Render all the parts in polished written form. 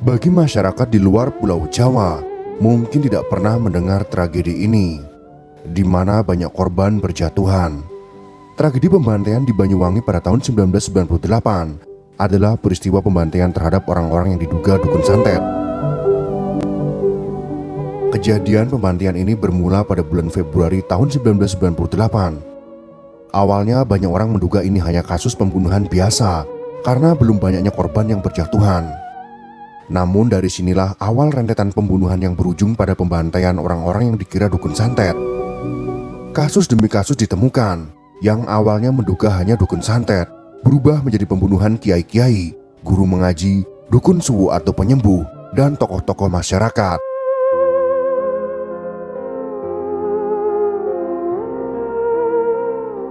Bagi masyarakat di luar Pulau Jawa, mungkin tidak pernah mendengar tragedi ini, di mana banyak korban berjatuhan. Tragedi pembantaian di Banyuwangi pada tahun 1998 adalah peristiwa pembantaian terhadap orang-orang yang diduga dukun santet. Kejadian pembantaian ini bermula pada bulan Februari tahun 1998. Awalnya banyak orang menduga ini hanya kasus pembunuhan biasa karena belum banyaknya korban yang berjatuhan. Namun dari sinilah awal rentetan pembunuhan yang berujung pada pembantaian orang-orang yang dikira dukun santet. Kasus demi kasus ditemukan, yang awalnya menduga hanya dukun santet berubah menjadi pembunuhan kiai-kiai, guru mengaji, dukun suwu atau penyembuh, dan tokoh-tokoh masyarakat.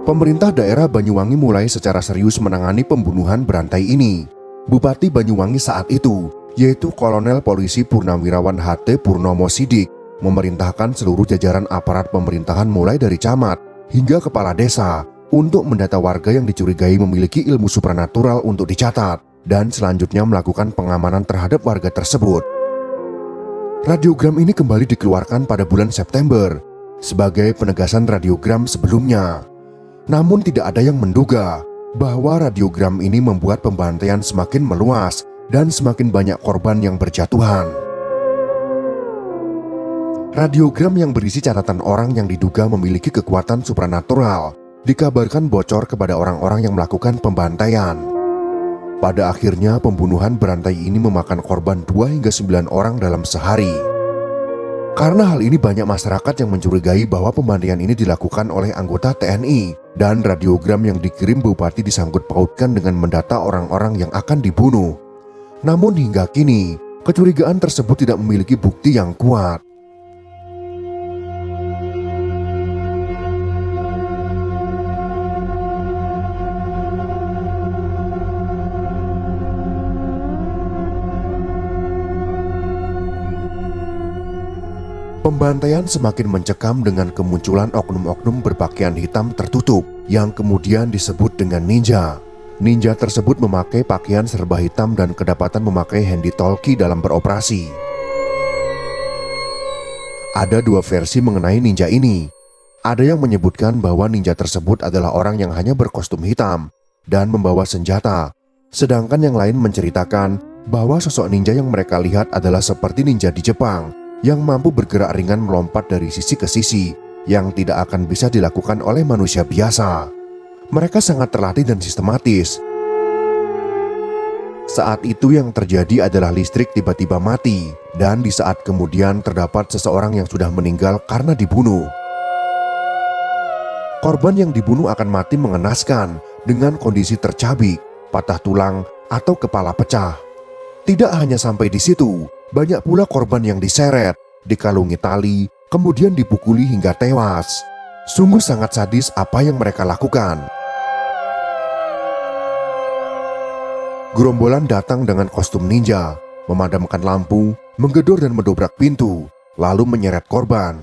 Pemerintah daerah Banyuwangi mulai secara serius menangani pembunuhan berantai ini. Bupati Banyuwangi saat itu, yaitu Kolonel Polisi Purnawirawan H.T. Purnomo Sidik, memerintahkan seluruh jajaran aparat pemerintahan mulai dari camat hingga kepala desa untuk mendata warga yang dicurigai memiliki ilmu supranatural untuk dicatat dan selanjutnya melakukan pengamanan terhadap warga tersebut. Radiogram ini kembali dikeluarkan pada bulan September sebagai penegasan radiogram sebelumnya. Namun tidak ada yang menduga bahwa radiogram ini membuat pembantaian semakin meluas dan semakin banyak korban yang berjatuhan. Radiogram yang berisi catatan orang yang diduga memiliki kekuatan supranatural dikabarkan bocor kepada orang-orang yang melakukan pembantaian. Pada akhirnya pembunuhan berantai ini memakan korban 2 hingga 9 orang dalam sehari. Karena hal ini banyak masyarakat yang mencurigai bahwa pembantaian ini dilakukan oleh anggota TNI dan radiogram yang dikirim bupati disangkut pautkan dengan mendata orang-orang yang akan dibunuh. Namun hingga kini, kecurigaan tersebut tidak memiliki bukti yang kuat. Pembantaian semakin mencekam dengan kemunculan oknum-oknum berpakaian hitam tertutup yang kemudian disebut dengan ninja. Ninja tersebut memakai pakaian serba hitam dan kedapatan memakai handy talkie dalam beroperasi. Ada 2 versi mengenai ninja ini. Ada yang menyebutkan bahwa ninja tersebut adalah orang yang hanya berkostum hitam dan membawa senjata. Sedangkan yang lain menceritakan bahwa sosok ninja yang mereka lihat adalah seperti ninja di Jepang yang mampu bergerak ringan melompat dari sisi ke sisi yang tidak akan bisa dilakukan oleh manusia biasa. Mereka sangat terlatih dan sistematis. Saat itu yang terjadi adalah listrik tiba-tiba mati dan di saat kemudian terdapat seseorang yang sudah meninggal karena dibunuh. Korban yang dibunuh akan mati mengenaskan dengan kondisi tercabik, patah tulang, atau kepala pecah. Tidak hanya sampai di situ, banyak pula korban yang diseret, dikalungi tali, kemudian dipukuli hingga tewas. Sungguh sangat sadis apa yang mereka lakukan. Gerombolan datang dengan kostum ninja, memadamkan lampu, menggedor dan mendobrak pintu, lalu menyeret korban.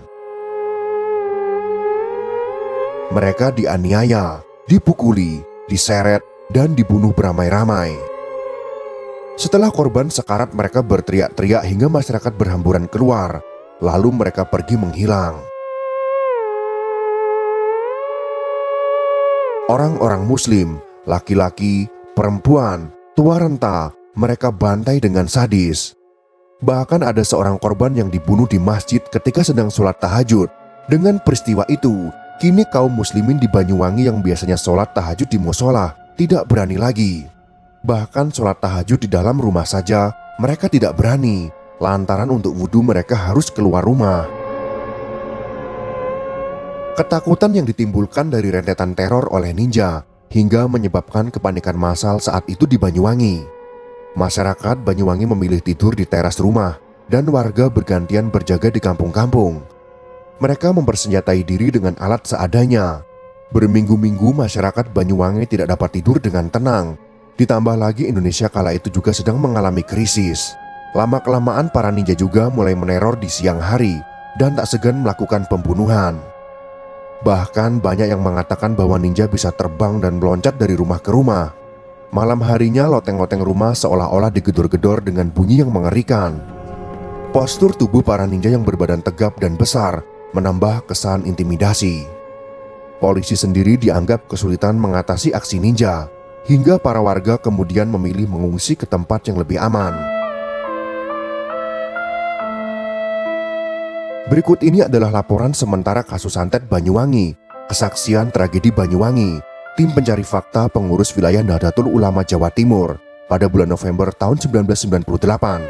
Mereka dianiaya, dipukuli, diseret, dan dibunuh beramai-ramai. Setelah korban sekarat, mereka berteriak-teriak hingga masyarakat berhamburan keluar, lalu mereka pergi menghilang. Orang-orang muslim, laki-laki, perempuan, tua renta, mereka bantai dengan sadis. Bahkan ada seorang korban yang dibunuh di masjid ketika sedang sholat tahajud. Dengan peristiwa itu, kini kaum muslimin di Banyuwangi yang biasanya sholat tahajud di musola tidak berani lagi. Bahkan sholat tahajud di dalam rumah saja mereka tidak berani, lantaran untuk wudhu mereka harus keluar rumah. Ketakutan yang ditimbulkan dari rentetan teror oleh ninja hingga menyebabkan kepanikan massal saat itu di Banyuwangi. Masyarakat Banyuwangi memilih tidur di teras rumah dan warga bergantian berjaga di kampung-kampung. Mereka mempersenjatai diri dengan alat seadanya. Berminggu-minggu masyarakat Banyuwangi tidak dapat tidur dengan tenang. Ditambah lagi Indonesia kala itu juga sedang mengalami krisis. Lama-kelamaan para ninja juga mulai meneror di siang hari dan tak segan melakukan pembunuhan. Bahkan banyak yang mengatakan bahwa ninja bisa terbang dan meloncat dari rumah ke rumah. Malam harinya loteng-loteng rumah seolah-olah digedor-gedor dengan bunyi yang mengerikan. Postur tubuh para ninja yang berbadan tegap dan besar menambah kesan intimidasi. Polisi sendiri dianggap kesulitan mengatasi aksi ninja, hingga para warga kemudian memilih mengungsi ke tempat yang lebih aman. Berikut ini adalah laporan sementara kasus santet Banyuwangi, kesaksian tragedi Banyuwangi, tim pencari fakta pengurus wilayah Nahdlatul Ulama Jawa Timur pada bulan November tahun 1998.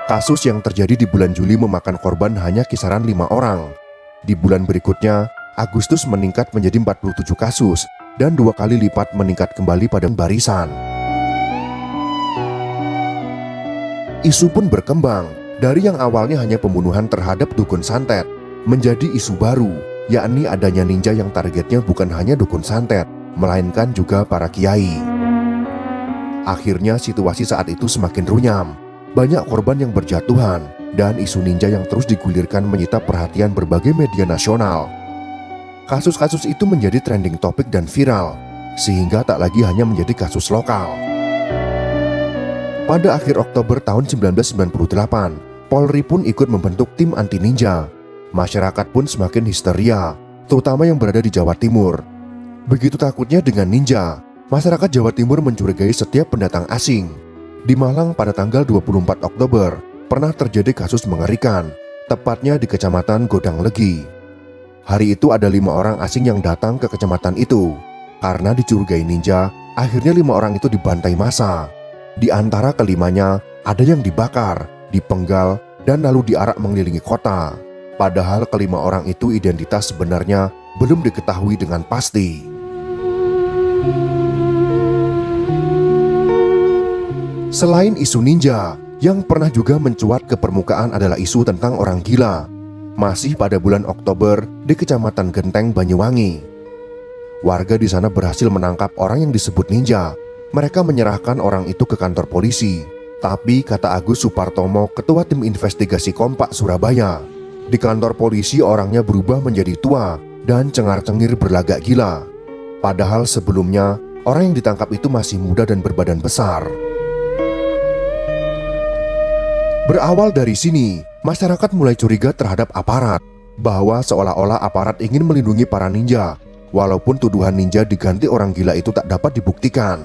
Kasus yang terjadi di bulan Juli memakan korban hanya kisaran 5 orang. Di bulan berikutnya, Agustus meningkat menjadi 47 kasus dan 2 kali lipat meningkat kembali pada barisan. Isu pun berkembang dari yang awalnya hanya pembunuhan terhadap dukun santet menjadi isu baru, yakni adanya ninja yang targetnya bukan hanya dukun santet, melainkan juga para kiai. Akhirnya situasi saat itu semakin runyam. Banyak korban yang berjatuhan, dan isu ninja yang terus digulirkan menyita perhatian berbagai media nasional. Kasus-kasus itu menjadi trending topik dan viral, sehingga tak lagi hanya menjadi kasus lokal. Pada akhir Oktober tahun 1998, Polri pun ikut membentuk tim anti ninja. Masyarakat pun semakin histeria, terutama yang berada di Jawa Timur. Begitu takutnya dengan ninja, masyarakat Jawa Timur mencurigai setiap pendatang asing. Di Malang pada tanggal 24 Oktober, pernah terjadi kasus mengerikan, tepatnya di Kecamatan Godang Legi. Hari itu ada 5 orang asing yang datang ke kecamatan itu. Karena dicurigai ninja, akhirnya 5 orang itu dibantai massa. Di antara kelimanya, ada yang dibakar, dipenggal, dan lalu diarak mengelilingi kota. Padahal kelima orang itu identitas sebenarnya belum diketahui dengan pasti. Selain isu ninja, yang pernah juga mencuat ke permukaan adalah isu tentang orang gila. Masih pada bulan Oktober di Kecamatan Genteng, Banyuwangi. Warga di sana berhasil menangkap orang yang disebut ninja. Mereka menyerahkan orang itu ke kantor polisi. Tapi kata Agus Supartomo, ketua tim investigasi Kompak Surabaya, di kantor polisi orangnya berubah menjadi tua dan cengar-cengir berlagak gila. Padahal sebelumnya orang yang ditangkap itu masih muda dan berbadan besar. Berawal dari sini, masyarakat mulai curiga terhadap aparat, bahwa seolah-olah aparat ingin melindungi para ninja, walaupun tuduhan ninja diganti orang gila itu tak dapat dibuktikan.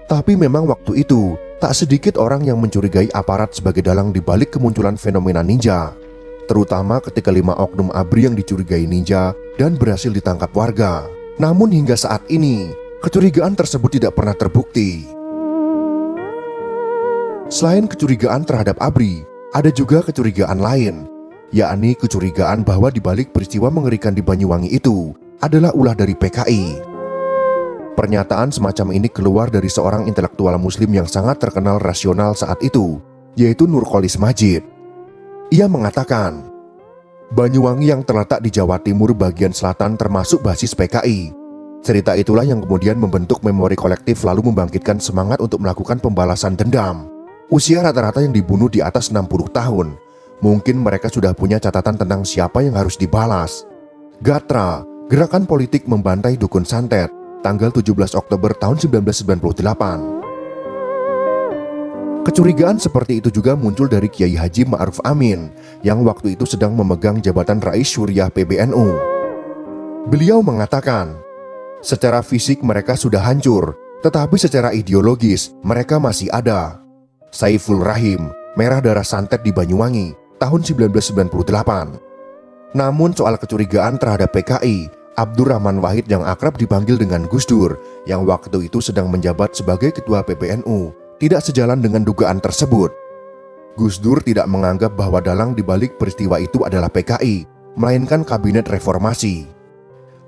Tapi memang waktu itu, tak sedikit orang yang mencurigai aparat sebagai dalang di balik kemunculan fenomena ninja. Terutama ketika 5 oknum ABRI yang dicurigai ninja dan berhasil ditangkap warga. Namun hingga saat ini, kecurigaan tersebut tidak pernah terbukti. Selain kecurigaan terhadap ABRI, ada juga kecurigaan lain, yakni kecurigaan bahwa di balik peristiwa mengerikan di Banyuwangi itu adalah ulah dari PKI. Pernyataan semacam ini keluar dari seorang intelektual muslim yang sangat terkenal rasional saat itu, yaitu Nurcholis Majid. Ia mengatakan, Banyuwangi yang terletak di Jawa Timur bagian selatan termasuk basis PKI. Cerita itulah yang kemudian membentuk memori kolektif lalu membangkitkan semangat untuk melakukan pembalasan dendam. Usia rata-rata yang dibunuh di atas 60 tahun. Mungkin mereka sudah punya catatan tentang siapa yang harus dibalas. Gatra, gerakan politik membantai dukun santet, tanggal 17 Oktober tahun 1998. Kecurigaan seperti itu juga muncul dari Kiai Haji Ma'ruf Amin yang waktu itu sedang memegang jabatan Rais Syuriah PBNU. Beliau mengatakan, secara fisik mereka sudah hancur, tetapi secara ideologis mereka masih ada. Saiful Rahim, merah darah santet di Banyuwangi, tahun 1998. Namun soal kecurigaan terhadap PKI, Abdurrahman Wahid yang akrab dipanggil dengan Gus Dur, yang waktu itu sedang menjabat sebagai ketua PBNU, tidak sejalan dengan dugaan tersebut. Gus Dur tidak menganggap bahwa dalang dibalik peristiwa itu adalah PKI, melainkan Kabinet Reformasi.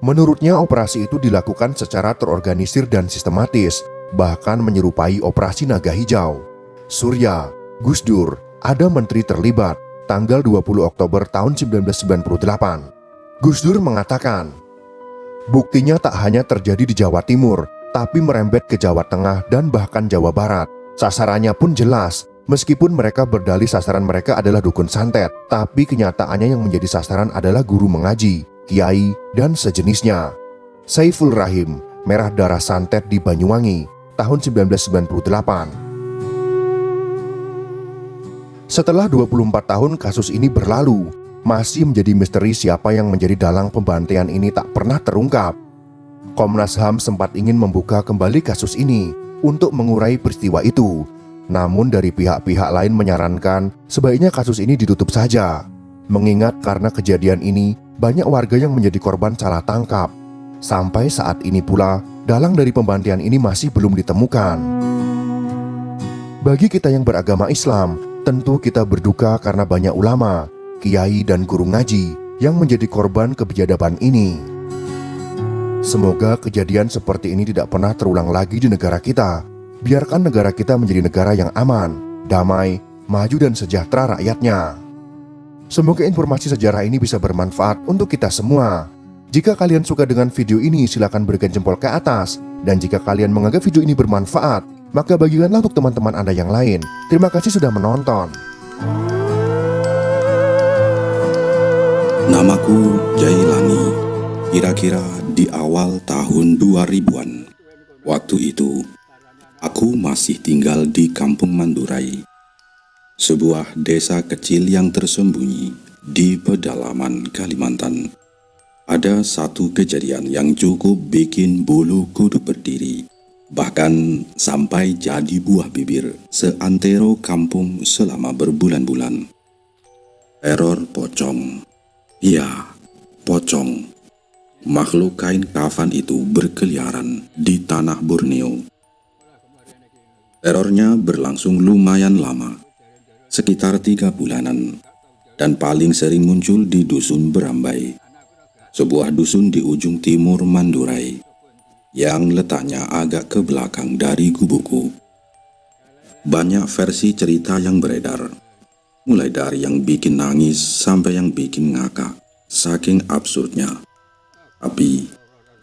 Menurutnya operasi itu dilakukan secara terorganisir dan sistematis, bahkan menyerupai operasi Naga Hijau. Surya, Gus Dur, ada menteri terlibat, tanggal 20 Oktober tahun 1998. Gus Dur mengatakan, buktinya tak hanya terjadi di Jawa Timur, tapi merembet ke Jawa Tengah dan bahkan Jawa Barat. Sasarannya pun jelas, meskipun mereka berdalih sasaran mereka adalah dukun santet, tapi kenyataannya yang menjadi sasaran adalah guru mengaji, kiai, dan sejenisnya. Saiful Rahim, Merah Darah Santet di Banyuwangi tahun 1998. Setelah 24 tahun kasus ini berlalu, masih menjadi misteri siapa yang menjadi dalang pembantaian ini tak pernah terungkap. Komnas HAM sempat ingin membuka kembali kasus ini untuk mengurai peristiwa itu. Namun dari pihak-pihak lain menyarankan sebaiknya kasus ini ditutup saja. Mengingat karena kejadian ini, banyak warga yang menjadi korban salah tangkap. Sampai saat ini pula, dalang dari pembantaian ini masih belum ditemukan. Bagi kita yang beragama Islam, tentu kita berduka karena banyak ulama, kiai dan guru ngaji yang menjadi korban kebiadaban ini. Semoga kejadian seperti ini tidak pernah terulang lagi di negara kita. Biarkan negara kita menjadi negara yang aman, damai, maju dan sejahtera rakyatnya. Semoga informasi sejarah ini bisa bermanfaat untuk kita semua. Jika kalian suka dengan video ini, silakan berikan jempol ke atas. Dan jika kalian menganggap video ini bermanfaat, maka bagikanlah untuk teman-teman Anda yang lain. Terima kasih sudah menonton. Namaku Jailani. Kira-kira di awal tahun 2000-an. Waktu itu, aku masih tinggal di Kampung Mandurai, sebuah desa kecil yang tersembunyi di pedalaman Kalimantan. Ada satu kejadian yang cukup bikin bulu kuduk berdiri, bahkan sampai jadi buah bibir seantero kampung selama berbulan-bulan. Teror pocong. Ya, pocong. Makhluk kain kafan itu berkeliaran di tanah Borneo. Terornya berlangsung lumayan lama, sekitar 3 bulanan, dan paling sering muncul di Dusun Berambai, sebuah dusun di ujung timur Mandurai yang letaknya agak ke belakang dari gubuku. Banyak versi cerita yang beredar, mulai dari yang bikin nangis sampai yang bikin ngakak, saking absurdnya. Tapi,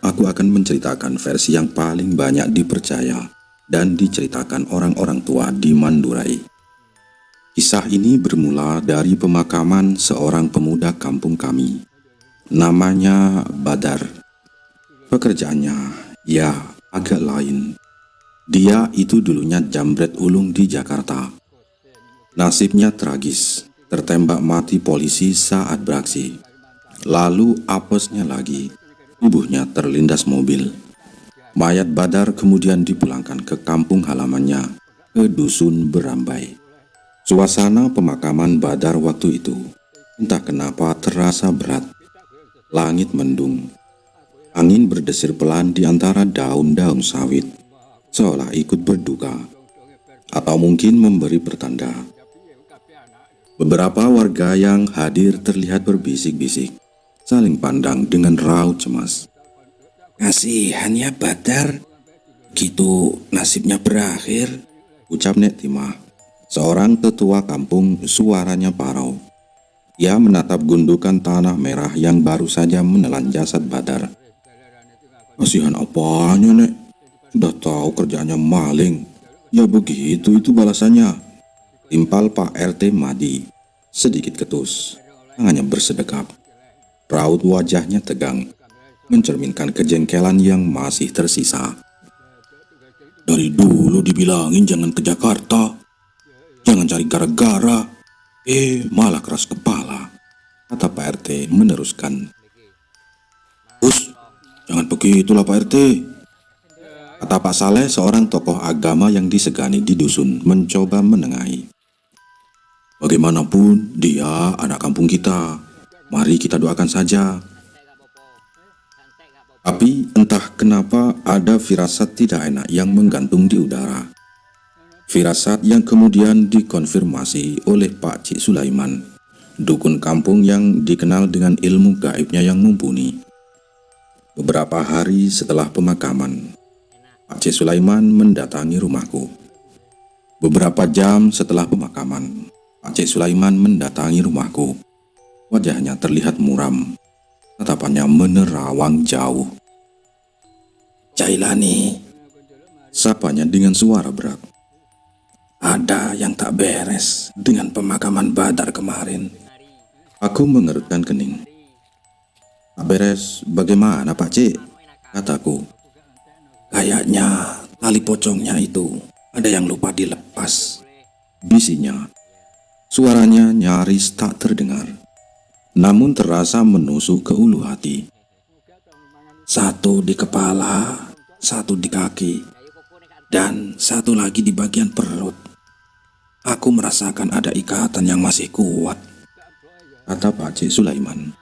aku akan menceritakan versi yang paling banyak dipercaya dan diceritakan orang-orang tua di Mandurai. Kisah ini bermula dari pemakaman seorang pemuda kampung kami. Namanya Badar. Pekerjaannya, ya, agak lain. Dia itu dulunya jambret ulung di Jakarta. Nasibnya tragis, tertembak mati polisi saat beraksi. Lalu apesnya lagi, tubuhnya terlindas mobil. Mayat Badar kemudian dipulangkan ke kampung halamannya, ke Dusun Berambai. Suasana pemakaman Badar waktu itu, entah kenapa terasa berat. Langit mendung. Angin berdesir pelan di antara daun-daun sawit, seolah ikut berduka, atau mungkin memberi pertanda. Beberapa warga yang hadir terlihat berbisik-bisik, saling pandang dengan raut cemas. "Kasihan ya Badar, gitu nasibnya berakhir," ucap Nek Timah, seorang tetua kampung, suaranya parau. Ia menatap gundukan tanah merah yang baru saja menelan jasad Badar. "Kasihan apanya, Nek? Sudah tahu kerjaannya maling. Ya begitu itu balasannya," timpal Pak RT Madi, sedikit ketus, tangannya bersedekap. Raut wajahnya tegang, mencerminkan kejengkelan yang masih tersisa. "Dari dulu dibilangin jangan ke Jakarta, jangan cari gara-gara, malah keras kepala," kata Pak RT meneruskan. "Us, jangan begitulah Pak RT," kata Pak Saleh, seorang tokoh agama yang disegani di dusun, mencoba menengahi. "Bagaimanapun dia anak kampung kita, mari kita doakan saja." Tapi entah kenapa ada firasat tidak enak yang menggantung di udara. Firasat yang kemudian dikonfirmasi oleh Pak Cik Sulaiman, dukun kampung yang dikenal dengan ilmu gaibnya yang mumpuni. Beberapa hari setelah pemakaman, Pak Cik Sulaiman mendatangi rumahku. Beberapa jam setelah pemakaman, Pak Cik Sulaiman mendatangi rumahku. Wajahnya terlihat muram, tatapannya menerawang jauh. "Jailani," sapanya dengan suara berat. "Ada yang tak beres dengan pemakaman Badar kemarin." Aku mengerutkan kening. "Tak beres bagaimana Pak Cik?" kataku. Kayaknya tali pocongnya itu ada yang lupa dilepas, bisinya. Suaranya nyaris tak terdengar, namun terasa menusuk ke ulu hati. Satu di kepala, satu di kaki, dan satu lagi di bagian perut. Aku merasakan ada ikatan yang masih kuat, kata Pak Cik Sulaiman.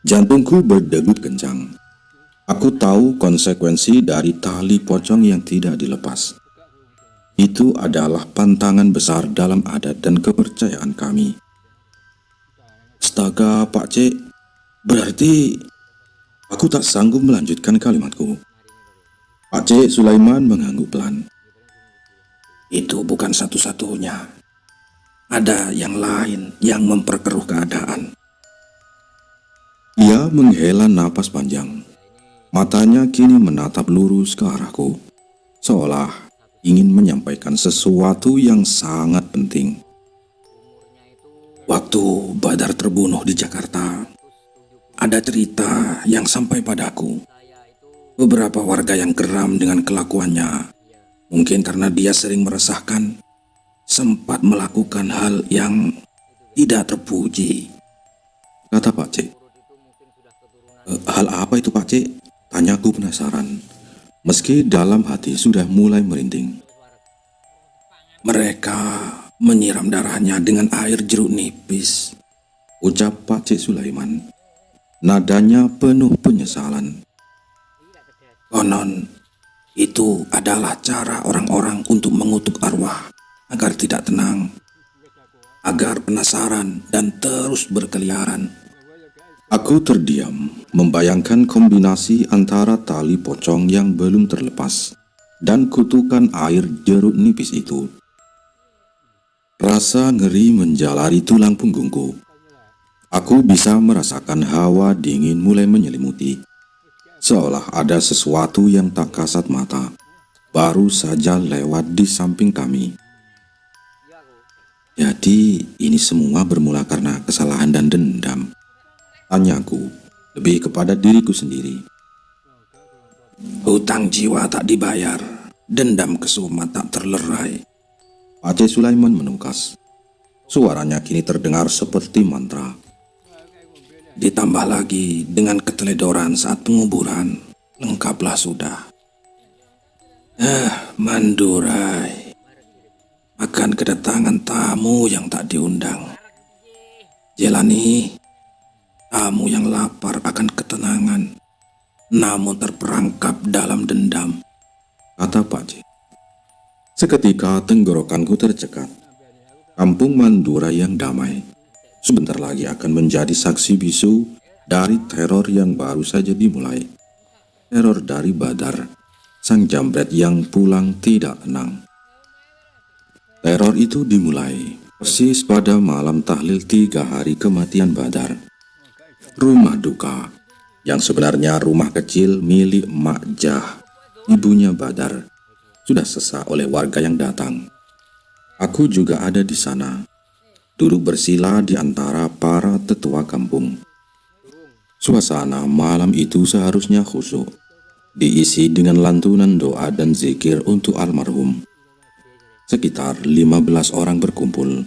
Jantungku berdegup kencang. Aku tahu konsekuensi dari tali pocong yang tidak dilepas. Itu adalah pantangan besar dalam adat dan kepercayaan kami. Astaga, Pak Cik, berarti aku tak sanggup melanjutkan kalimatku. Pak Cik Sulaiman mengangguk pelan. Itu bukan satu-satunya. Ada yang lain yang memperkeruh keadaan. Ia menghela napas panjang. Matanya kini menatap lurus ke arahku, seolah ingin menyampaikan sesuatu yang sangat penting. Waktu Badar terbunuh di Jakarta, ada cerita yang sampai padaku. Beberapa warga yang geram dengan kelakuannya, mungkin karena dia sering meresahkan, sempat melakukan hal yang tidak terpuji, kata Pak Cik. Hal apa itu, Pak Cik? Tanyaku penasaran, meski dalam hati sudah mulai merinding. Mereka menyiram darahnya dengan air jeruk nipis, ucap Pak Cik Sulaiman. Nadanya penuh penyesalan. Konon, itu adalah cara orang-orang untuk mengutuk arwah agar tidak tenang, agar penasaran dan terus berkeliaran. Aku terdiam, membayangkan kombinasi antara tali pocong yang belum terlepas dan kutukan air jeruk nipis itu. Rasa ngeri menjalari tulang punggungku. Aku bisa merasakan hawa dingin mulai menyelimuti, seolah ada sesuatu yang tak kasat mata baru saja lewat di samping kami. Jadi ini semua bermula karena kesalahan dan dendam, tanyaku, lebih kepada diriku sendiri. Hutang jiwa tak dibayar, dendam kesumat tak terlerai. Pak Cik Sulaiman menungkas. Suaranya kini terdengar seperti mantra. Ditambah lagi dengan keteledoran saat penguburan, lengkaplah sudah. Mandurai, akan kedatangan tamu yang tak diundang. Jelani, tamu yang lapar akan ketenangan, namun terperangkap dalam dendam, kata Pak Cik. Seketika tenggorokanku tercekat. Kampung Mandura yang damai sebentar lagi akan menjadi saksi bisu dari teror yang baru saja dimulai. Teror dari Badar, sang jambret yang pulang tidak tenang. Teror itu dimulai persis pada malam tahlil 3 hari kematian Badar. Rumah duka, yang sebenarnya rumah kecil milik Mak Jah, ibunya Badar, sudah sesak oleh warga yang datang. Aku juga ada di sana, duduk bersila di antara para tetua kampung. Suasana malam itu seharusnya khusyuk, diisi dengan lantunan doa dan zikir untuk almarhum. Sekitar 15 orang berkumpul.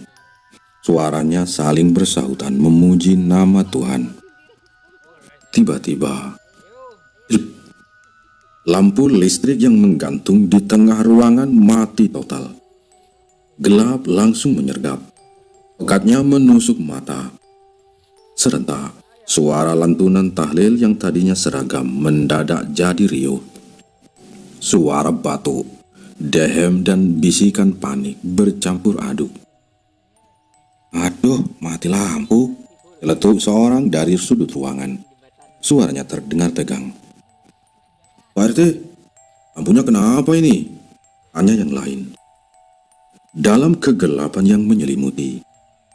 Suaranya saling bersahutan memuji nama Tuhan. Tiba-tiba, lampu listrik yang menggantung di tengah ruangan mati total. Gelap langsung menyergap. Pekatnya menusuk mata. Serentak, suara lantunan tahlil yang tadinya seragam mendadak jadi riuh. Suara batuk, dehem dan bisikan panik bercampur aduk. Aduh, mati lampu, celetuk seorang dari sudut ruangan. Suaranya terdengar tegang. Pak RT, lampunya kenapa ini? Tanya yang lain. Dalam kegelapan yang menyelimuti,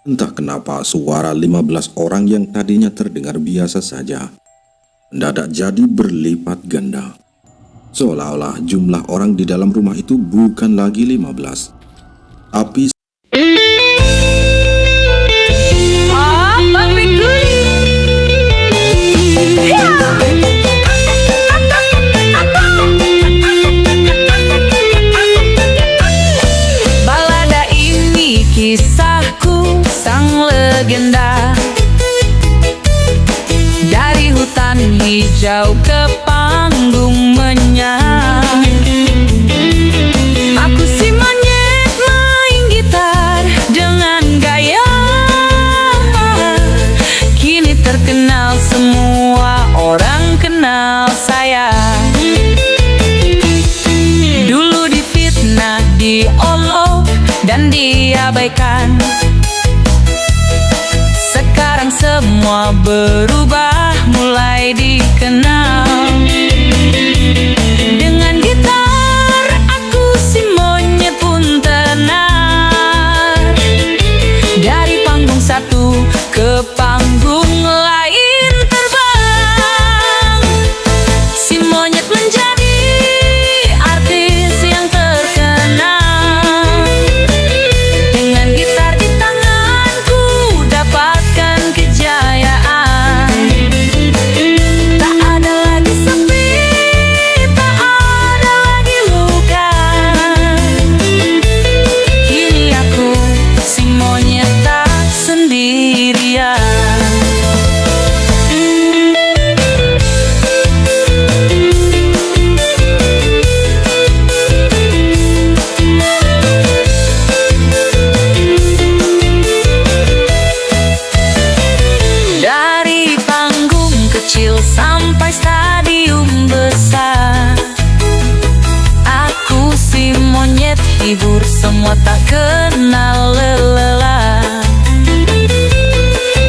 entah kenapa suara 15 orang yang tadinya terdengar biasa saja mendadak jadi berlipat ganda. Seolah-olah jumlah orang di dalam rumah itu bukan lagi 15, tapi kisahku sang legenda. Dari hutan hijau ke panggung menyang, aku si monyet main gitar dengan gaya. Kini terkenal, semua orang kenal saya. Dulu difitnah, diolok dan diabaikan. Sekarang semua berubah, mulai dikenal. Dengan gitar aku si monyet pun tenar. Dari panggung satu ke panggung lain terbang. Si monyet menjadi artis yang terkenal. Dengan gitar di tanganku dapatkan kejayaan. Tak ada lagi sepi, tak ada lagi luka. Kini aku si monyet tak sendirian. Dari panggung kecil sampai stadium besar, aku si monyet hibur semua, tak kenal lelah.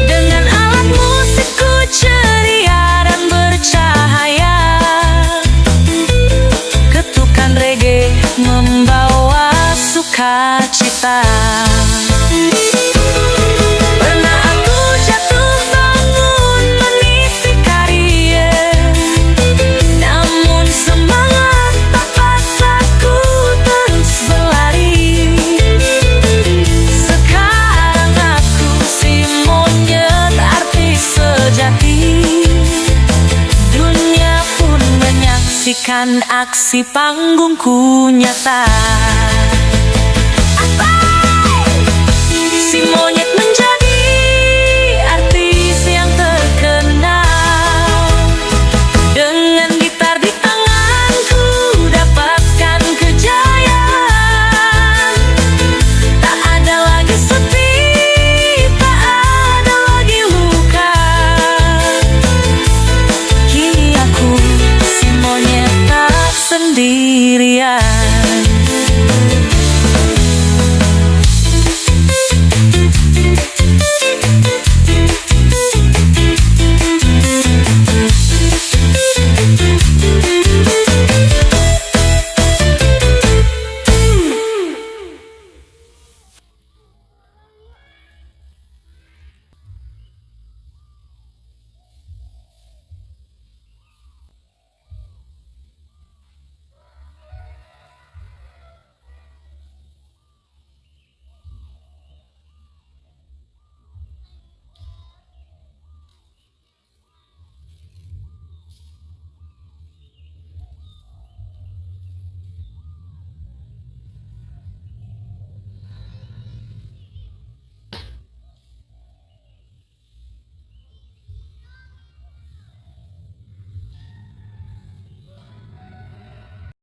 Dengan alat musikku ceria dan bercahaya, ketukan reggae membawa sukacita. Pernah aku jatuh bangun meniti karier, namun semangat tak paksaku terus berlari. Sekarang aku si monyet artis sejati. Dunia pun menyaksikan aksi panggungku nyata.